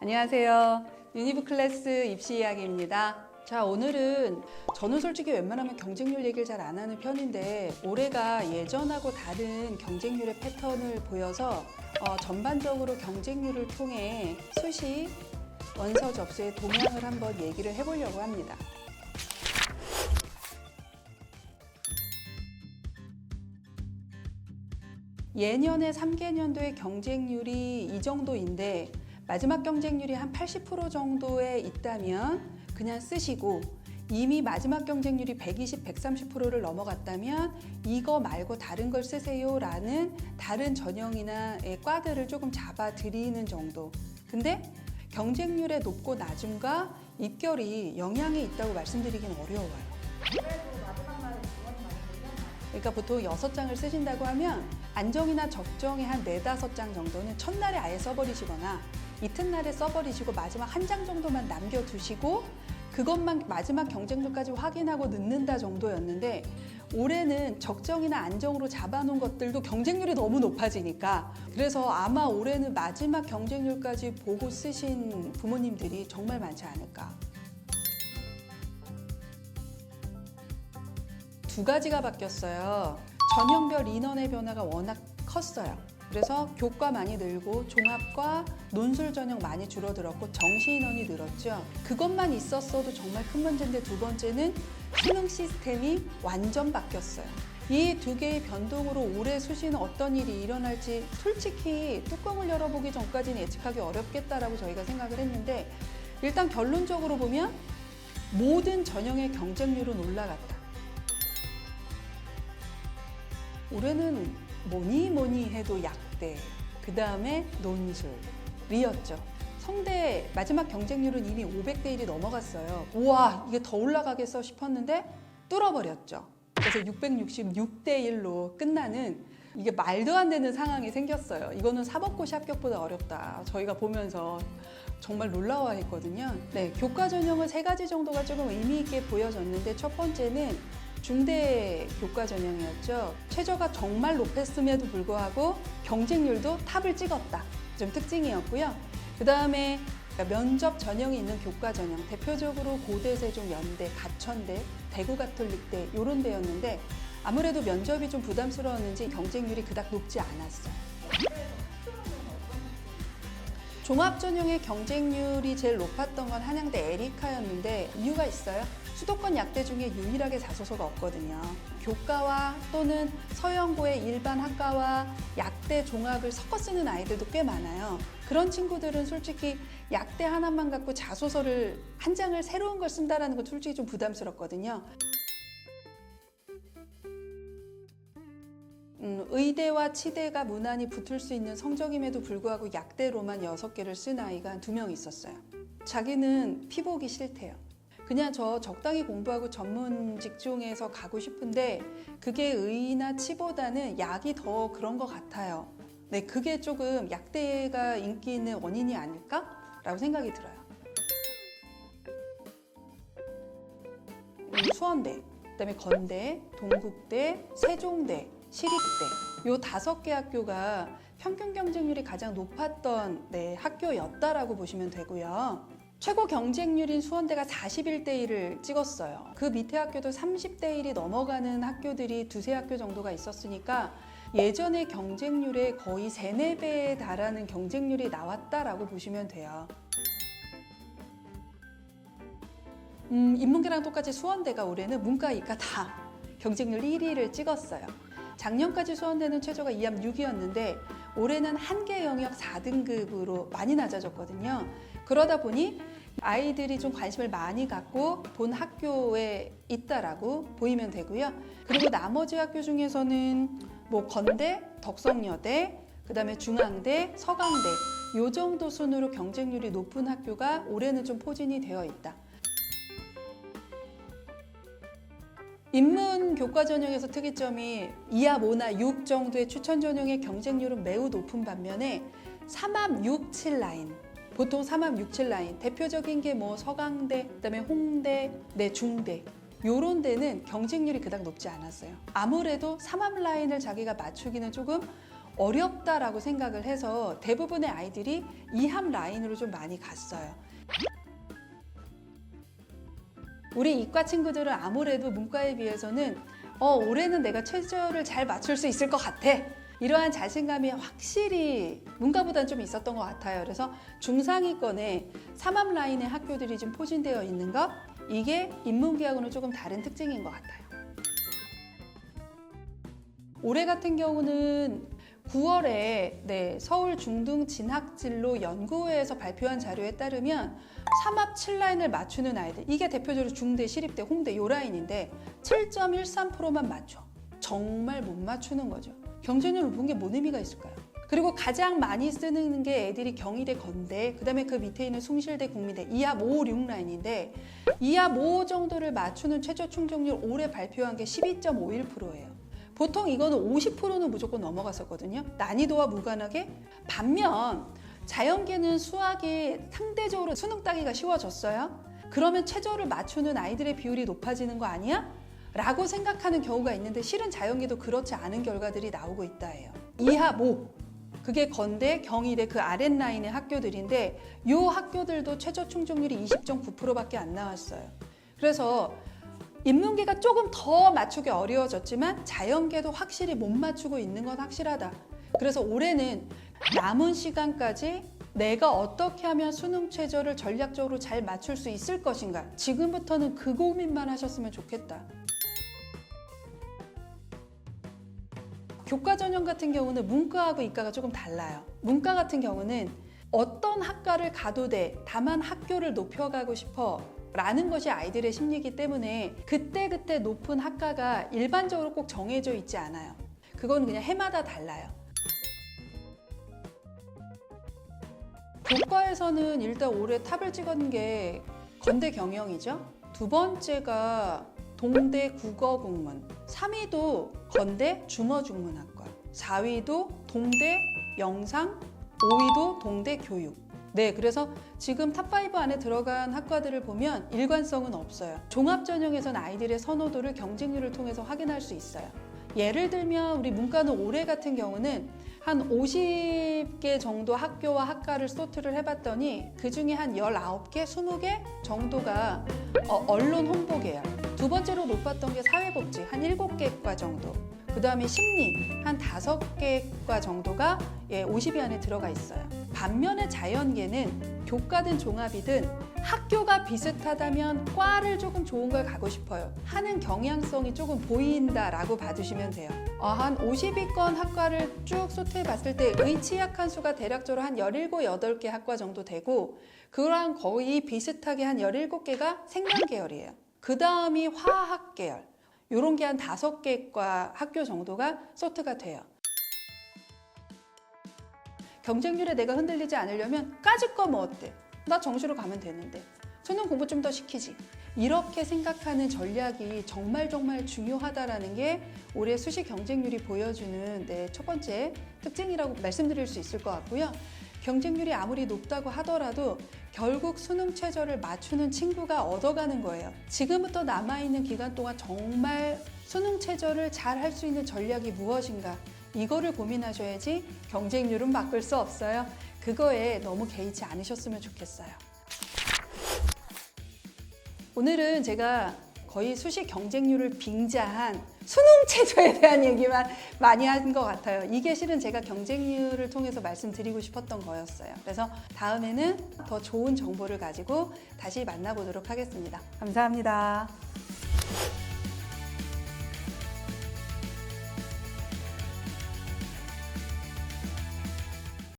안녕하세요. 유니브 클래스 입시 이야기입니다. 자, 오늘은 저는 솔직히 웬만하면 경쟁률 얘기를 잘 안 하는 편인데 올해가 예전하고 다른 경쟁률의 패턴을 보여서 전반적으로 경쟁률을 통해 수시, 원서 접수의 동향을 한번 얘기를 해보려고 합니다. 예년의 3개년도의 경쟁률이 이 정도인데 마지막 경쟁률이 한 80% 정도에 있다면 그냥 쓰시고, 이미 마지막 경쟁률이 120, 130%를 넘어갔다면 이거 말고 다른 걸 쓰세요 라는 다른 전형이나 과들을 조금 잡아 드리는 정도. 근데 경쟁률의 높고 낮음과 입결이 영향이 있다고 말씀드리기는 어려워요. 그러니까 보통 6장을 쓰신다고 하면 안정이나 적정의 한 4, 5장 정도는 첫날에 아예 써버리시거나 이튿날에 써버리시고 마지막 한 장 정도만 남겨두시고 그것만 마지막 경쟁률까지 확인하고 넣는다 정도였는데, 올해는 적정이나 안정으로 잡아놓은 것들도 경쟁률이 너무 높아지니까, 그래서 아마 올해는 마지막 경쟁률까지 보고 쓰신 부모님들이 정말 많지 않을까. 두 가지가 바뀌었어요. 전형별 인원의 변화가 워낙 컸어요. 그래서 교과 많이 늘고 종합과 논술 전형 많이 줄어들었고 정시 인원이 늘었죠. 그것만 있었어도 정말 큰 문제인데, 두 번째는 수능 시스템이 완전 바뀌었어요. 이 두 개의 변동으로 올해 수시는 어떤 일이 일어날지 솔직히 뚜껑을 열어보기 전까지는 예측하기 어렵겠다라고 저희가 생각을 했는데, 일단 결론적으로 보면 모든 전형의 경쟁률은 올라갔다. 올해는 뭐니 해도 약대, 그 다음에 논술이었죠. 성대 마지막 경쟁률은 이미 500대 1이 넘어갔어요. 우와, 이게 더 올라가겠어 싶었는데 뚫어버렸죠. 그래서 666대 1로 끝나는, 이게 말도 안 되는 상황이 생겼어요. 이거는 사법고시 합격보다 어렵다. 저희가 보면서 정말 놀라워했거든요. 네, 교과 전형은 3가지 정도가 조금 의미 있게 보여졌는데, 첫 번째는 중대 교과 전형이었죠. 최저가 정말 높았음에도 불구하고 경쟁률도 탑을 찍었다. 좀 특징이었고요. 그 다음에 면접 전형이 있는 교과 전형, 대표적으로 고대, 세종, 연대, 가천대, 대구 가톨릭대 이런 데였는데, 아무래도 면접이 좀 부담스러웠는지 경쟁률이 그닥 높지 않았어요. 종합 전형의 경쟁률이 제일 높았던 건 한양대 에리카였는데 이유가 있어요. 수도권 약대 중에 유일하게 자소서가 없거든요. 교과와 또는 서영고의 일반 학과와 약대 종합을 섞어 쓰는 아이들도 꽤 많아요. 그런 친구들은 솔직히 약대 하나만 갖고 자소서를 한 장을 새로운 걸 쓴다는 건 솔직히 좀 부담스럽거든요. 의대와 치대가 무난히 붙을 수 있는 성적임에도 불구하고 약대로만 6개를 쓴 아이가 한 2명 있었어요. 자기는 피 보기 싫대요. 그냥 저 적당히 공부하고 전문 직종에서 가고 싶은데 그게 의나 치보다는 약이 더 그런 것 같아요. 네, 그게 조금 약대가 인기 있는 원인이 아닐까라고 생각이 들어요. 수원대, 그다음에 건대, 동국대, 세종대, 시립대, 요 5개 학교가 평균 경쟁률이 가장 높았던 학교였다라고 보시면 되고요. 최고 경쟁률인 수원대가 41대 1을 찍었어요. 그 밑에 학교도 30대 1이 넘어가는 학교들이 2-3학교 정도가 있었으니까 예전의 경쟁률의 거의 3-4배에 달하는 경쟁률이 나왔다라고 보시면 돼요. 인문계랑 똑같이 수원대가 올해는 문과, 이과 다 경쟁률 1위를 찍었어요. 작년까지 수원대는 최저가 2합 6이었는데 올해는 한 개 영역 4등급으로 많이 낮아졌거든요. 그러다 보니 아이들이 좀 관심을 많이 갖고 본 학교에 있다라고 보이면 되고요. 그리고 나머지 학교 중에서는 뭐 건대, 덕성여대, 그 다음에 중앙대, 서강대 요 정도 순으로 경쟁률이 높은 학교가 올해는 좀 포진이 되어 있다. 인문 교과 전형에서 특이점이 2합 5나 6 정도의 추천 전형의 경쟁률은 매우 높은 반면에 3합 6, 7 라인, 보통 3합 6, 7 라인, 대표적인 게 뭐 서강대, 그다음에 홍대, 중대 요런 데는 경쟁률이 그닥 높지 않았어요. 아무래도 3합 라인을 자기가 맞추기는 조금 어렵다라고 생각을 해서 대부분의 아이들이 2합 라인으로 좀 많이 갔어요. 우리 이과 친구들은 아무래도 문과에 비해서는 올해는 내가 최저를 잘 맞출 수 있을 것 같아. 이러한 자신감이 확실히 문과보다는 좀 있었던 것 같아요. 그래서 중상위권에 3합 라인의 학교들이 좀 포진되어 있는 것, 이게 인문계하고는 조금 다른 특징인 것 같아요. 올해 같은 경우는 9월에 서울 중등 진학진로 연구회에서 발표한 자료에 따르면 3합 7라인을 맞추는 아이들, 이게 대표적으로 중대, 시립대, 홍대 요 라인인데 7.13%만 맞춰. 정말 못 맞추는 거죠. 경쟁률을 본 게 뭔 의미가 있을까요? 그리고 가장 많이 쓰는 게 애들이 경희대, 건대, 그 다음에 그 밑에 있는 숭실대, 국민대 2합 5, 6 라인인데 2합 5 정도를 맞추는 최저 충족률 올해 발표한 게 12.51%예요. 보통 이거는 50%는 무조건 넘어갔었거든요. 난이도와 무관하게. 반면 자연계는 수학이 상대적으로 수능 따기가 쉬워졌어요. 그러면 최저를 맞추는 아이들의 비율이 높아지는 거 아니야? 라고 생각하는 경우가 있는데 실은 자연계도 그렇지 않은 결과들이 나오고 있다 해요. 2합 5. 그게 건대, 경희대 그 아랫라인의 학교들인데 이 학교들도 최저 충족률이 20.9%밖에 안 나왔어요. 그래서 인문계가 조금 더 맞추기 어려워졌지만 자연계도 확실히 못 맞추고 있는 건 확실하다. 그래서 올해는 남은 시간까지 내가 어떻게 하면 수능 최저를 전략적으로 잘 맞출 수 있을 것인가. 지금부터는 그 고민만 하셨으면 좋겠다. 교과 전형 같은 경우는 문과하고 이과가 조금 달라요. 문과 같은 경우는 어떤 학과를 가도 돼. 다만 학교를 높여가고 싶어. 라는 것이 아이들의 심리이기 때문에 그때그때 높은 학과가 일반적으로 꼭 정해져 있지 않아요. 그건 그냥 해마다 달라요. 교과에서는 일단 올해 탑을 찍은 게 건대 경영이죠. 두 번째가 동대 국어국문, 3위도 건대 중어중문학과, 4위도 동대 영상, 5위도 동대 교육. 네, 그래서 지금 탑5 안에 들어간 학과들을 보면 일관성은 없어요. 종합전형에서는 아이들의 선호도를 경쟁률을 통해서 확인할 수 있어요. 예를 들면 우리 문과는 올해 같은 경우는 한 50개 정도 학교와 학과를 소트를 해봤더니 그중에 한 19개, 20개 정도가 언론 홍보 계열. 두 번째로 높았던 게 사회복지, 한 7개과 정도. 그 다음에 심리, 한 5개과 정도가 50위 안에 들어가 있어요. 반면에 자연계는 교과든 종합이든 학교가 비슷하다면 과를 조금 좋은 걸 가고 싶어요 하는 경향성이 조금 보인다라고 봐주시면 돼요. 한 50위권 학과를 쭉 소트해 봤을 때 의치약한 수가 대략적으로 한 17, 8개 학과 정도 되고 그랑 거의 비슷하게 한 17개가 생명 계열이에요. 그 다음이 화학 계열. 이런 게 한 5개과 학교 정도가 소트가 돼요. 경쟁률에 내가 흔들리지 않으려면 까짓 거 뭐 어때? 나 정시로 가면 되는데 수능 공부 좀 더 시키지. 이렇게 생각하는 전략이 정말 중요하다라는 게 올해 수시 경쟁률이 보여주는 첫 번째 특징이라고 말씀드릴 수 있을 것 같고요. 경쟁률이 아무리 높다고 하더라도 결국 수능 최저를 맞추는 친구가 얻어가는 거예요. 지금부터 남아있는 기간 동안 정말 수능 최저를 잘 할 수 있는 전략이 무엇인가? 이거를 고민하셔야지 경쟁률은 바꿀 수 없어요. 그거에 너무 개의치 않으셨으면 좋겠어요. 오늘은 제가 거의 수시 경쟁률을 빙자한 수능 최저에 대한 얘기만 많이 한 것 같아요. 이게 실은 제가 경쟁률을 통해서 말씀드리고 싶었던 거였어요. 그래서 다음에는 더 좋은 정보를 가지고 다시 만나보도록 하겠습니다. 감사합니다.